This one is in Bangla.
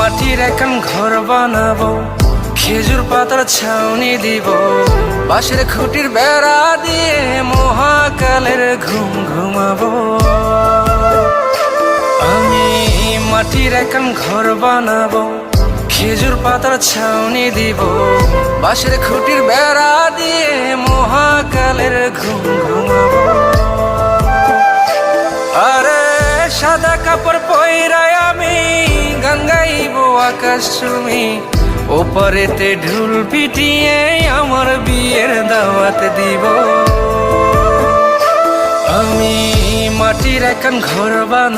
মাটির এখন ঘর বানাবো, খেজুর পাতার ছাউনি দিব, বাঁশের খুঁটির বেড়া দিয়ে মহাকালের ঘুম ঘুমাবো। আমি মাটির এখন ঘর বানাবো, খেজুর পাতার ছাউনি দিব, বাঁশের খুঁটির বেড়া দিয়ে মহাকালের ঘুম ঘুমাবো। আরে সাদা কাপড় পয়রায় আমি গান গাইব আকাশ চুমি, ওপারেতে ঢুল পিটিয়ে আমার বিয়ের দাওয়াত দিব। আমি মাটির এখন ঘর বানাবো।